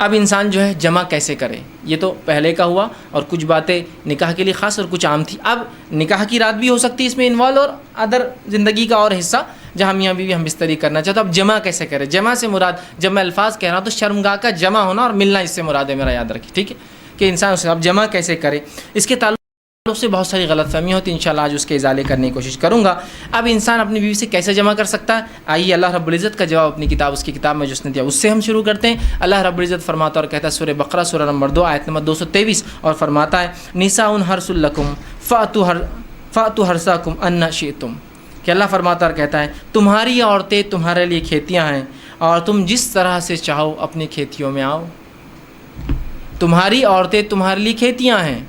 اب انسان جو ہے جمع کیسے کرے، یہ تو پہلے کا ہوا، اور کچھ باتیں نکاح کے لیے خاص اور کچھ عام تھی. اب نکاح کی رات بھی ہو سکتی ہے اس میں انوالو، اور ادر زندگی کا اور حصہ جہاں میاں بیوی ہم بستری کرنا چاہتے. اب جمع کیسے کرے؟ جمع سے مراد، جب میں الفاظ کہہ رہا ہوں تو شرمگاہ کا جمع ہونا اور ملنا اس سے مراد ہے میرا، یاد رکھیں ٹھیک ہے، کہ انسان اسے اب جمع کیسے کرے. اس کے تعلق سے بہت ساری غلط فہمیاں ہوتی ہیں، انشاءاللہ آج اس کے ازالے کرنے کی کوشش کروں گا. اب انسان اپنی بیوی سے کیسے جمع کر سکتا ہے؟ آئیے اللہ رب العزت کا جواب اپنی کتاب، اس کی کتاب میں جو اس نے دیا اس سے ہم شروع کرتے ہیں. اللہ رب العزت فرماتا اور کہتا ہے سورہ بقرہ سورہ نمبر 2 آیت نمبر 223، اور فرماتا ہے نساء حرث لکم فأتوا حرثکم ان شئتم، کہ اللہ فرماتا اور کہتا ہے تمہاری عورتیں تمہارے لیے کھیتیاں ہیں، اور تم جس طرح سے چاہو اپنی کھیتیوں میں آؤ. تمہاری عورتیں تمہارے لیے کھیتیاں ہیں،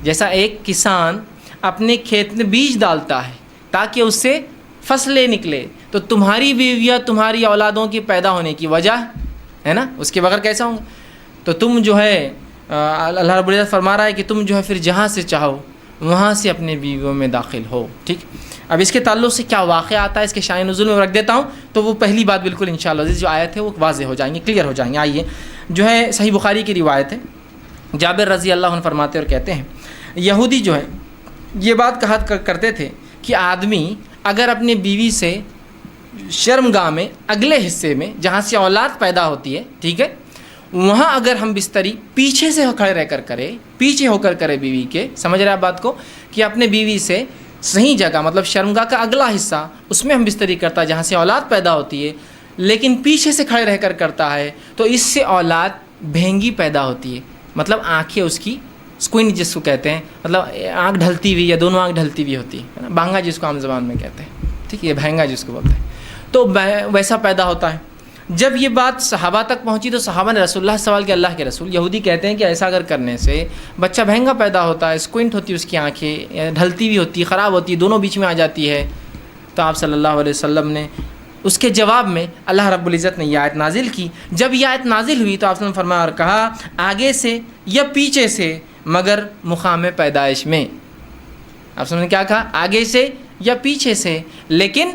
جیسا ایک کسان اپنے کھیت میں بیج ڈالتا ہے تاکہ اس سے فصلیں نکلے، تو تمہاری بیویاں تمہاری اولادوں کی پیدا ہونے کی وجہ ہے نا، اس کے بغیر کیسا ہوں گا؟ تو تم جو ہے اللہ رب العزت فرما رہا ہے کہ تم جو ہے پھر جہاں سے چاہو وہاں سے اپنے بیویوں میں داخل ہو. ٹھیک، اب اس کے تعلق سے کیا واقعہ آتا ہے اس کے شان نزول میں رکھ دیتا ہوں، تو وہ پہلی بات بالکل انشاءاللہ جو آیت ہے وہ واضح ہو جائیں گے، کلیئر ہو جائیں گے. آئیے، جو ہے صحیح بخاری کی روایت ہے، جابر رضی اللہ عنہ فرماتے اور کہتے ہیں یہودی جو ہے یہ بات کہا کرتے تھے کہ آدمی اگر اپنی بیوی سے شرمگاہ میں اگلے حصے میں جہاں سے اولاد پیدا ہوتی ہے، ٹھیک ہے، وہاں اگر ہم بستری پیچھے سے کھڑے رہ کر کرے، پیچھے ہو کر کرے بیوی کے، سمجھ رہے ہیں بات کو، کہ اپنے بیوی سے صحیح جگہ مطلب شرمگاہ کا اگلا حصہ اس میں ہم بستری کرتا ہے جہاں سے اولاد پیدا ہوتی ہے، لیکن پیچھے سے کھڑے رہ کر کرتا ہے تو اس سے اولاد بھینگی پیدا ہوتی ہے، مطلب آنکھیں اس کی سکوئن جس کو کہتے ہیں، مطلب آنکھ ڈھلتی ہوئی یا دونوں آنکھ ڈھلتی ہوئی ہوتی ہے نا، بھانگا جس کو عام زبان میں کہتے ہیں، ٹھیک ہے، یہ بھینگا جس کو بولتے ہیں، تو ویسا پیدا ہوتا ہے. جب یہ بات صحابہ تک پہنچی تو صحابہ نے رسول اللہ سوال کیا، اللہ کے رسول یہودی کہتے ہیں کہ ایسا اگر کرنے سے بچہ بھینگا پیدا ہوتا ہے، سکوئنٹ ہوتی ہے اس کی آنکھیں، ڈھلتی ہوئی ہوتی ہے، خراب ہوتی ہے، دونوں بیچ میں آ جاتی ہے. تو آپ صلی اللہ علیہ وسلم نے اس کے جواب میں اللہ رب العزت نے یہ آیت نازل کی. جب یہ آیت نازل ہوئی تو آپ نے فرمایا اور کہا آگے سے یا پیچھے سے مگر مقام پیدائش میں. آپ نے کیا کہا؟ آگے سے یا پیچھے سے لیکن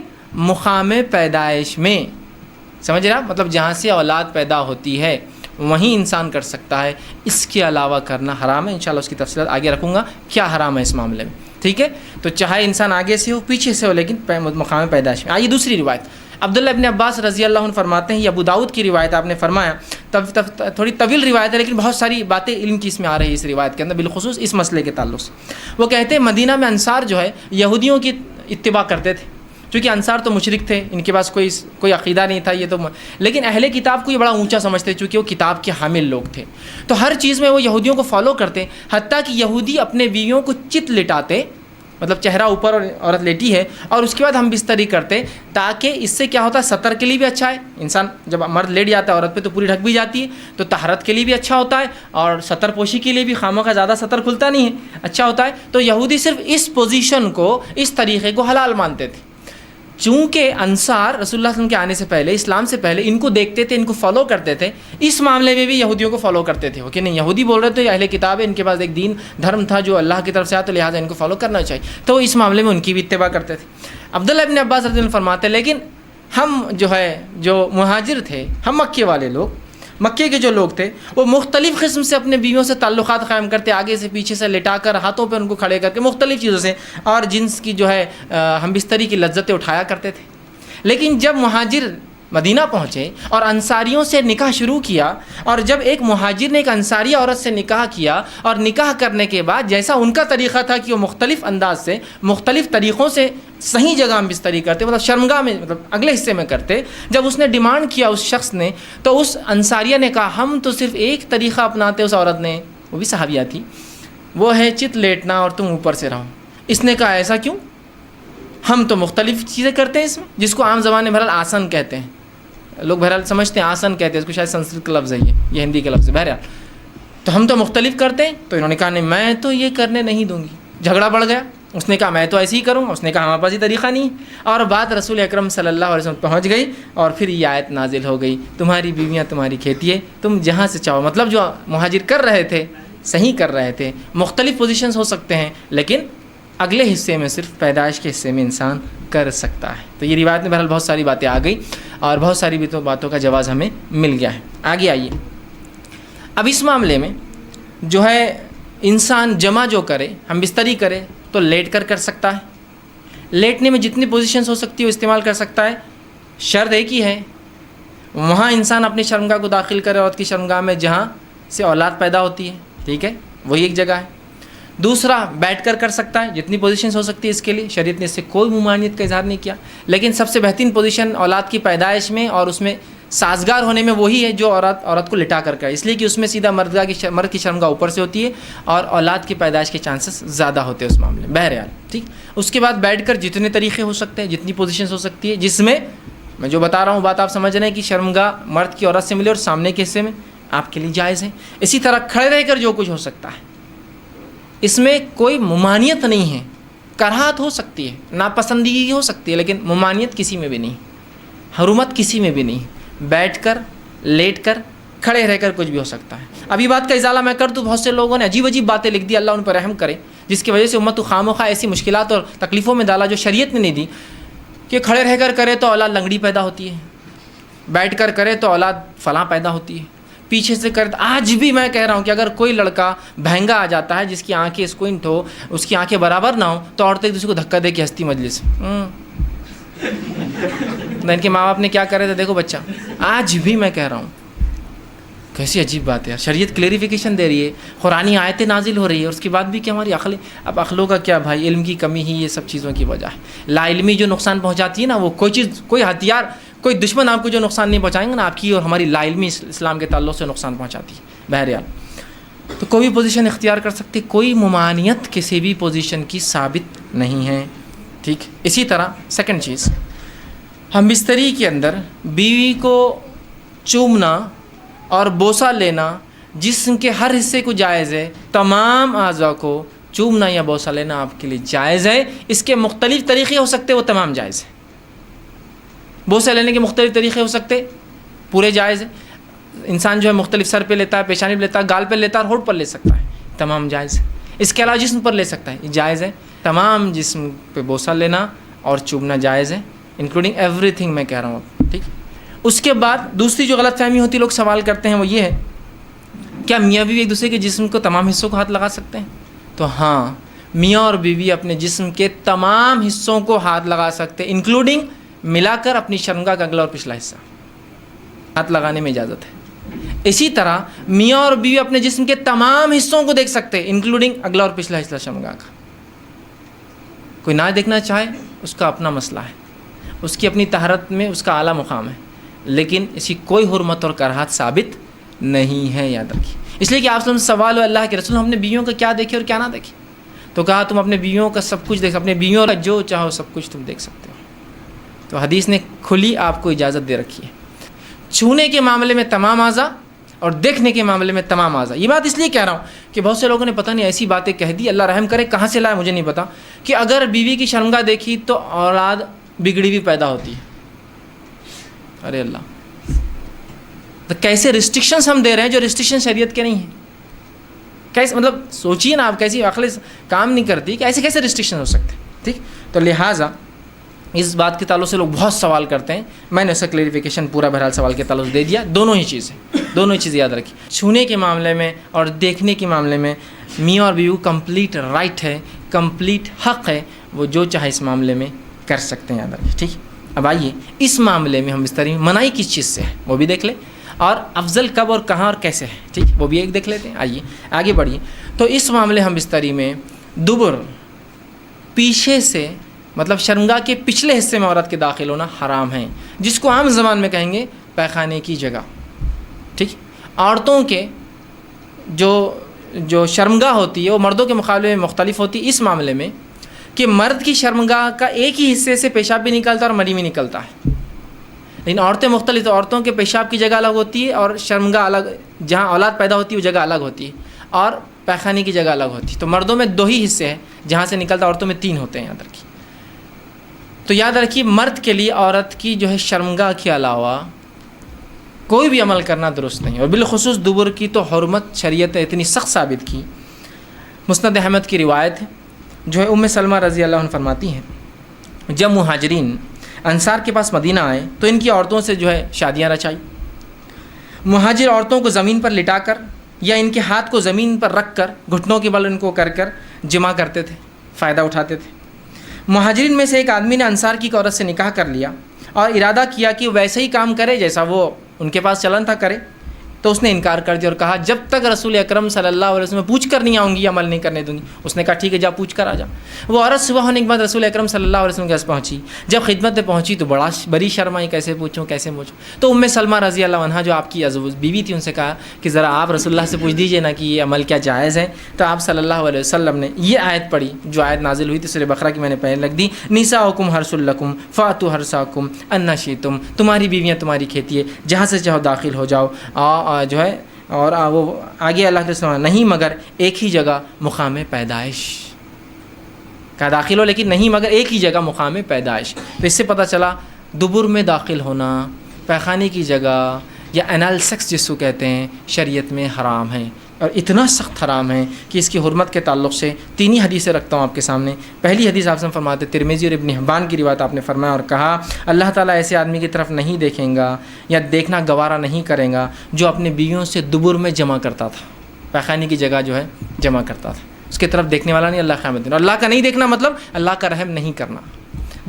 مقام پیدائش میں. سمجھ رہا؟ مطلب جہاں سے اولاد پیدا ہوتی ہے وہیں انسان کر سکتا ہے، اس کے علاوہ کرنا حرام ہے. انشاءاللہ اس کی تفصیلات آگے رکھوں گا کیا حرام ہے اس معاملے میں، ٹھیک ہے. تو چاہے انسان آگے سے ہو پیچھے سے ہو لیکن مقام پیدائش میں. آئیے دوسری روایت، عبداللہ ابن عباس رضی اللہ عنہ فرماتے ہیں، یہ ابو داؤد کی روایت، آپ نے فرمایا تھوڑی طویل روایت ہے لیکن بہت ساری باتیں علم کی اس میں آ رہی ہے اس روایت کے اندر، بالخصوص اس مسئلے کے تعلق سے. وہ کہتے ہیں مدینہ میں انصار جو ہے یہودیوں کی اتباع کرتے تھے، چونکہ انصار تو مشرک تھے، ان کے پاس کوئی عقیدہ نہیں تھا، یہ تو لیکن اہل کتاب کو یہ بڑا اونچا سمجھتے چونکہ وہ کتاب کے حامل لوگ تھے، تو ہر چیز میں وہ یہودیوں کو فالو کرتے. حتیٰ کہ یہودی اپنے بیویوں کو چت لٹاتے، مطلب چہرہ اوپر اور عورت لیٹی ہے اور اس کے بعد ہم بستری کرتے، تاکہ اس سے کیا ہوتا ہے سطر کے لیے بھی اچھا ہے، انسان جب مرد لیٹ جاتا ہے عورت پہ تو پوری ڈھک بھی جاتی ہے، تو طہارت کے لیے بھی اچھا ہوتا ہے اور سطر پوشی کے لیے بھی خامہ کا زیادہ سطر کھلتا نہیں ہے، اچھا ہوتا ہے. تو یہودی صرف اس پوزیشن کو، اس طریقے کو حلال مانتے تھے. چونکہ انصار رسول اللہ صلی اللہ علیہ وسلم کے آنے سے پہلے، اسلام سے پہلے ان کو دیکھتے تھے، ان کو فالو کرتے تھے، اس معاملے میں بھی یہودیوں کو فالو کرتے تھے کہ نہیں یہودی بول رہے تھے اہل کتاب ہے، ان کے پاس ایک دین دھرم تھا جو اللہ کی طرف سے آیا تو لہٰذا ان کو فالو کرنا چاہیے، تو اس معاملے میں ان کی بھی اتباع کرتے تھے. عبداللہ ابن عباس رضی اللہ عنہ فرماتے ہیں لیکن ہم جو مہاجر تھے، ہم مکے والے لوگ، مکے کے جو لوگ تھے وہ مختلف قسم سے اپنے بیویوں سے تعلقات قائم کرتے، آگے سے پیچھے سے لٹا کر ہاتھوں پہ ان کو کھڑے کر کے مختلف چیزوں سے، اور جنس کی جو ہے ہم بستری کی لذتیں اٹھایا کرتے تھے. لیکن جب مہاجر مدینہ پہنچے اور انصاریوں سے نکاح شروع کیا، اور جب ایک مہاجر نے ایک انصاری عورت سے نکاح کیا اور نکاح کرنے کے بعد جیسا ان کا طریقہ تھا کہ وہ مختلف انداز سے، مختلف طریقوں سے صحیح جگہ ہم بستری کرتے، مطلب شرمگاہ میں، مطلب اگلے حصے میں کرتے، جب اس نے ڈیمانڈ کیا اس شخص نے، تو اس انصاریہ نے کہا ہم تو صرف ایک طریقہ اپناتے. اس عورت نے، وہ بھی صحابیہ تھی، وہ ہے چت لیٹنا اور تم اوپر سے رہو. اس نے کہا ایسا کیوں؟ ہم تو مختلف چیزیں کرتے ہیں اس میں، جس کو عام زبان میں بہرحال آسن کہتے ہیں، لوگ بہرحال سمجھتے ہیں آسن کہتے ہیں اس کو، شاید سنسکرت کا لفظ ہے یہ ہندی کا لفظ ہے. بہرحال تو ہم تو مختلف کرتے ہیں. تو انہوں نے کہا نہیں میں تو یہ کرنے نہیں دوں گی. جھگڑا بڑھ گیا. اس نے کہا میں تو ایسے ہی کروں گا. اس نے کہا ہمارے پاس یہ طریقہ نہیں. اور بات رسول اکرم صلی اللہ علیہ وسلم پہنچ گئی اور پھر یہ آیت نازل ہو گئی، تمہاری بیویاں تمہاری کھیتی ہے، تم جہاں سے چاہو. مطلب جو مہاجر کر رہے تھے صحیح کر رہے تھے، مختلف پوزیشنز ہو سکتے ہیں لیکن اگلے حصے میں صرف پیدائش کے حصے میں انسان کر سکتا ہے. تو یہ روایت میں بہرحال بہت ساری باتیں آ گئی اور بہت ساری باتوں کا جواز ہمیں مل گیا ہے. آگے آئیے. اب اس معاملے میں جو ہے انسان جمع جو کرے، ہم بستری کرے تو لیٹ کر سکتا ہے، لیٹنے میں جتنی پوزیشنز ہو سکتی ہے وہ استعمال کر سکتا ہے، شرط ایک ہی ہے وہاں انسان اپنی شرمگاہ کو داخل کرے، عورت کی شرمگاہ میں جہاں سے اولاد پیدا ہوتی ہے، ٹھیک ہے، وہی ایک جگہ ہے۔ دوسرا بیٹھ کر سکتا ہے، جتنی پوزیشنز ہو سکتی ہے اس کے لیے، شریعت نے اس سے کوئی ممانعت کا اظہار نہیں کیا، لیکن سب سے بہترین پوزیشن اولاد کی پیدائش میں اور اس میں سازگار ہونے میں وہی ہے جو عورت کو لٹا کر کرے، اس لیے کہ اس میں سیدھا مرد کی شرمگاہ اوپر سے ہوتی ہے اور اولاد کی پیدائش کے چانسز زیادہ ہوتے ہیں اس معاملے میں، بہرحال ٹھیک۔ اس کے بعد بیٹھ کر جتنے طریقے ہو سکتے ہیں، جتنی پوزیشنز ہو سکتی ہے، جس میں میں جو بتا رہا ہوں بات آپ سمجھ رہے ہیں کہ شرمگاہ مرد کی عورت سے ملے اور سامنے کے حصے میں آپ کے لیے جائز ہے۔ اسی طرح کھڑے رہ کر جو کچھ ہو سکتا ہے، اس میں کوئی ممانعت نہیں ہے، کراہت ہو سکتی ہے، ناپسندیدگی ہو سکتی ہے، لیکن ممانعت کسی میں بھی نہیں، حرمت کسی میں بھی نہیں، بیٹھ کر، لیٹ کر، کھڑے رہ کر کچھ بھی ہو سکتا ہے۔ ابھی بات کا ازالہ میں کر دوں، بہت سے لوگوں نے عجیب عجیب باتیں لکھ دی، اللہ ان پر رحم کرے، جس کی وجہ سے امت کو خواہ ایسی مشکلات اور تکلیفوں میں ڈالا جو شریعت نے نہیں دی، کہ کھڑے رہ کر کرے تو اولاد لنگڑی پیدا ہوتی ہے، بیٹھ کر کرے تو اولاد فلاں پیدا ہوتی ہے، پیچھے سے کرے۔ آج بھی میں کہہ رہا ہوں کہ اگر کوئی لڑکا بہنگا آ جاتا ہے جس کی آنکھیں اسکوئنٹ ہو، اس کی آنکھیں برابر نہ ہو، تو عورتیں ایک دوسرے کو دھکا دے کے ہنستی مجلس ان کے ماں باپ نے کیا کرے تھے دیکھو بچہ، آج بھی میں کہہ رہا ہوں کیسی عجیب بات ہے یار، شریعت کلیریفیکیشن دے رہی ہے، قرآنی آیتیں نازل ہو رہی ہے، اور اس کے بعد بھی کہ ہماری عقل، اب عقلوں کا کیا بھائی، علم کی کمی ہی یہ سب چیزوں کی وجہ ہے۔ لا علمی جو نقصان پہنچاتی ہے نا، وہ کوئی چیز، کوئی ہتھیار، کوئی دشمن آپ کو جو نقصان نہیں پہنچائیں گے نا، آپ کی اور ہماری لا علمی اسلام کے تعلق سے نقصان پہنچاتی ہے۔ بہرحال تو کوئی بھی پوزیشن اختیار کر سکتے، کوئی ممانعت کسی بھی پوزیشن کی ثابت نہیں ہے، ٹھیک۔ اسی طرح سیکنڈ چیز، ہم بستری کے اندر بیوی کو چومنا اور بوسہ لینا جسم کے ہر حصے کو جائز ہے، تمام اعضاء کو چومنا یا بوسہ لینا آپ کے لیے جائز ہے۔ اس کے مختلف طریقے ہو سکتے، وہ تمام جائز ہے۔ بوسہ لینے کے مختلف طریقے ہو سکتے، پورے جائز ہے۔ انسان جو ہے مختلف سر پہ لیتا ہے، پیشانی پہ لیتا ہے، گال پہ لیتا ہے اور ہونٹ پر لے سکتا ہے، تمام جائز ہے۔ اس کے علاوہ جسم پر لے سکتا ہے، یہ جائز ہے۔ تمام جسم پہ بوسہ لینا اور چومنا جائز ہے، انکلوڈنگ ایوری تھنگ میں کہہ رہا ہوں اب، ٹھیک۔ اس کے بعد دوسری جو غلط فہمی ہوتی ہے، لوگ سوال کرتے ہیں، وہ یہ ہے کیا میاں بیوی ایک دوسرے کے جسم کو تمام حصوں کو ہاتھ لگا سکتے ہیں؟ تو ہاں، میاں اور بیوی اپنے جسم کے تمام حصوں کو ہاتھ لگا سکتے ہیں، انکلوڈنگ ملا کر اپنی شرمگاہ کا اگلا اور پچھلا حصہ ہاتھ لگانے میں اجازت ہے۔ اسی طرح میاں اور بیوی اپنے جسم کے تمام حصوں کو دیکھ سکتے ہیں، انکلوڈنگ اگلا اور پچھلا حصہ شرمگاہ کا۔ کوئی نہ دیکھنا چاہے اس کا اپنا مسئلہ ہے، اس کی اپنی طہارت میں اس کا اعلیٰ مقام ہے، لیکن اسی کوئی حرمت اور کراہت ثابت نہیں ہے، یاد رکھیے۔ اس لیے کہ آپ سے سوال ہو اللہ کے رسول، ہم نے بیویوں کا کیا دیکھے اور کیا نہ دیکھے؟ تو کہا تم اپنے بیویوں کا سب کچھ دیکھ، اپنے بیویوں کا جو چاہو سب کچھ تم دیکھ سکتے ہو۔ تو حدیث نے کھلی آپ کو اجازت دے رکھی ہے، چھونے کے معاملے میں تمام اعضاء اور دیکھنے کے معاملے میں تمام اعضاء۔ یہ بات اس لیے کہہ رہا ہوں کہ بہت سے لوگوں نے پتہ نہیں ایسی باتیں کہہ دی، اللہ رحم کرے، کہاں سے لائے مجھے نہیں پتا، کہ اگر بیوی کی شرمگاہ دیکھی تو اولاد بگڑی ہوئی پیدا ہوتی ہے۔ ارے اللہ، تو کیسے ریسٹرکشنز ہم دے رہے ہیں جو ریسٹرکشن شریعت کے نہیں ہیں؟ کیسے، مطلب سوچیے نا آپ، کیسی عقل کام نہیں کرتی کہ ایسے کیسے ریسٹرکشن ہو سکتے ہیں، ٹھیک۔ تو لہٰذا اس بات کے تعلق سے لوگ بہت سوال کرتے ہیں، میں نے اس کا کلیریفیکیشن پورا بہرحال سوال کے تعلق سے دے دیا۔ دونوں ہی چیزیں، دونوں ہی چیزیں یاد رکھیں، چھونے کے معاملے میں اور دیکھنے کے معاملے میں میاں اور بیوی کمپلیٹ رائٹ ہے، کمپلیٹ حق ہے، وہ جو چاہے اس معاملے میں کر سکتے ہیں، یاد رکھیں، ٹھیک۔ اب آئیے اس معاملے میں ہم بستری میں منائی کس چیز سے ہے وہ بھی دیکھ لیں، اور افضل کب اور کہاں اور کیسے ہے، ٹھیک، وہ بھی ایک دیکھ لیتے ہیں۔ آئیے آگے بڑھیے۔ تو اس معاملے ہم بستری میں دبر، پیچھے سے، مطلب شرمگاہ کے پچھلے حصے میں عورت کے داخل ہونا حرام ہے، جس کو عام زبان میں کہیں گے پیخانے کی جگہ، ٹھیک۔ عورتوں کے جو شرمگاہ ہوتی ہے وہ مردوں کے مقابلے میں مختلف ہوتی ہے اس معاملے میں کہ مرد کی شرمگاہ کا ایک ہی حصے سے پیشاب بھی نکلتا ہے اور منی بھی نکلتا ہے، لیکن عورتیں مختلف، تو عورتوں کے پیشاب کی جگہ الگ ہوتی ہے اور شرمگاہ الگ، جہاں اولاد پیدا ہوتی ہے وہ جگہ الگ ہوتی ہے، اور پیخانے کی جگہ الگ ہوتی ہے۔ تو مردوں میں 2 ہی حصے ہیں جہاں سے نکلتا، عورتوں میں 3 ہوتے ہیں، یاد رکھیے۔ تو یاد رکھیے مرد کے لیے عورت کی جو ہے شرمگاہ کے علاوہ کوئی بھی عمل کرنا درست نہیں، اور بالخصوص دبر کی تو حرمت شریعت نے اتنی سخت ثابت کی۔ مسند احمد کی روایت ہے، جو ہے ام سلمہ رضی اللہ عنہ فرماتی ہیں، جب مہاجرین انصار کے پاس مدینہ آئے تو ان کی عورتوں سے جو ہے شادیاں رچائی، مہاجر عورتوں کو زمین پر لٹا کر یا ان کے ہاتھ کو زمین پر رکھ کر گھٹنوں کے بل ان کو کر جمع کرتے تھے، فائدہ اٹھاتے تھے۔ مہاجرین میں سے ایک آدمی نے انصار کی ایک عورت سے نکاح کر لیا اور ارادہ کیا کہ ویسے ہی کام کرے جیسا وہ ان کے پاس چلن تھا کرے، تو اس نے انکار کر دیا اور کہا جب تک رسول اکرم صلی اللہ علیہ وسلم پوچھ کر نہیں آؤں گی عمل نہیں کرنے دوں گی۔ اس نے کہا ٹھیک ہے جا پوچھ کر آ جا۔ وہ عورت صبح ہونے کے بعد رسول اکرم صلی اللہ علیہ وسلم کے پاس پہنچی، جب خدمت میں پہنچی تو بڑی شرمائی، کیسے پوچھوں کیسے پوچھوں۔ تو ام سلمہ رضی اللہ عنہا جو آپ کی بیوی تھی ان سے کہا کہ ذرا آپ رسول اللہ سے پوچھ دیجئے نا کہ یہ عمل کیا جائز ہے۔ تو آپ صلی اللہ علیہ وسلم نے یہ آیت پڑھی جو آیت نازل ہوئی تھی سورہ بقرہ کی، میں نے پہلے لکھ دی، نساؤکم حرث لکم فاتوا حرثکم انا شئتم، تمہاری بیویاں تمہاری کھیتی ہے، جہاں سے چاہو داخل ہو جاؤ۔ جو ہے اور وہ آگے اللہ کے رسول نہیں مگر ایک ہی جگہ مقام پیدائش کا داخل ہو، لیکن نہیں مگر ایک ہی جگہ مقام پیدائش۔ تو اس سے پتہ چلا دبر میں داخل ہونا، پیخانے کی جگہ یا انال سیکس جس کو کہتے ہیں، شریعت میں حرام ہے، اور اتنا سخت حرام ہے کہ اس کی حرمت کے تعلق سے تین ہی حدیثیں رکھتا ہوں آپ کے سامنے۔ پہلی حدیث آپ سے فرماتے ترمذی اور ابن حبان کی روایت، آپ نے فرمایا اور کہا اللہ تعالیٰ ایسے آدمی کی طرف نہیں دیکھیں گا یا دیکھنا گوارا نہیں کرے گا جو اپنے بیویوں سے دبر میں جمع کرتا تھا، پیخانے کی جگہ جو ہے جمع کرتا تھا، اس کی طرف دیکھنے والا نہیں اللہ قیامت دن۔ اور اللہ کا نہیں دیکھنا مطلب اللہ کا رحم نہیں کرنا۔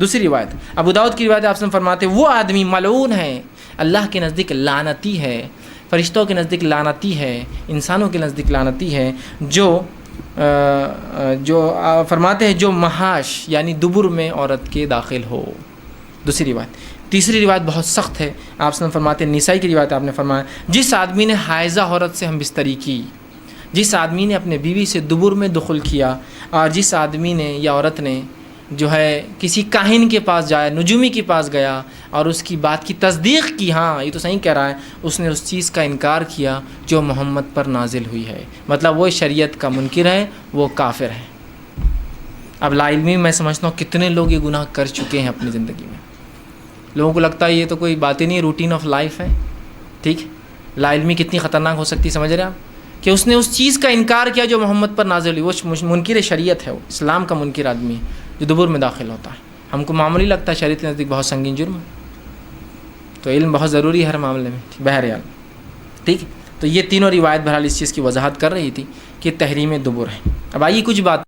دوسری روایت ابو داؤد کی روایت، آپ سے فرماتے وہ آدمی ملعون ہے، اللہ کے نزدیک لعنتی ہے، فرشتوں کے نزدیک لعنتی ہے، انسانوں کے نزدیک لعنتی ہے، جو فرماتے ہیں جو محاش یعنی دبر میں عورت کے داخل ہو۔ دوسری روایت۔ تیسری روایت بہت سخت ہے، آپ سے فرماتے ہیں نسائی کی روایت، آپ نے فرمایا جس آدمی نے حائضہ عورت سے ہم بستری کی، جس آدمی نے اپنے بیوی سے دبر میں دخل کیا، اور جس آدمی نے یا عورت نے جو ہے کسی کاہن کے پاس جایا، نجومی کے پاس گیا اور اس کی بات کی تصدیق کی، ہاں یہ تو صحیح کہہ رہا ہے، اس نے اس چیز کا انکار کیا جو محمد پر نازل ہوئی ہے، مطلب وہ شریعت کا منکر ہے، وہ کافر ہے۔ اب لا علمی میں سمجھتا ہوں کتنے لوگ یہ گناہ کر چکے ہیں اپنی زندگی میں، لوگوں کو لگتا ہے یہ تو کوئی بات ہی نہیں، روٹین آف لائف ہے، ٹھیک۔ لا علمی کتنی خطرناک ہو سکتی ہے، سمجھ رہے ہیں آپ، کہ اس نے اس چیز کا انکار کیا جو محمد پر نازل ہوئی، وہ منکر شریعت ہے، وہ اسلام کا منکر آدمی ہے جو دبر میں داخل ہوتا ہے۔ ہم کو معمولی لگتا ہے، شریعت کے نزدیک بہت سنگین جرم ہے، تو علم بہت ضروری ہے ہر معاملے میں، بہرحال ٹھیک ہے۔ تو یہ تینوں روایت بہرحال اس چیز کی وضاحت کر رہی تھی کہ تحریم دبر ہے۔ اب آئیے کچھ بات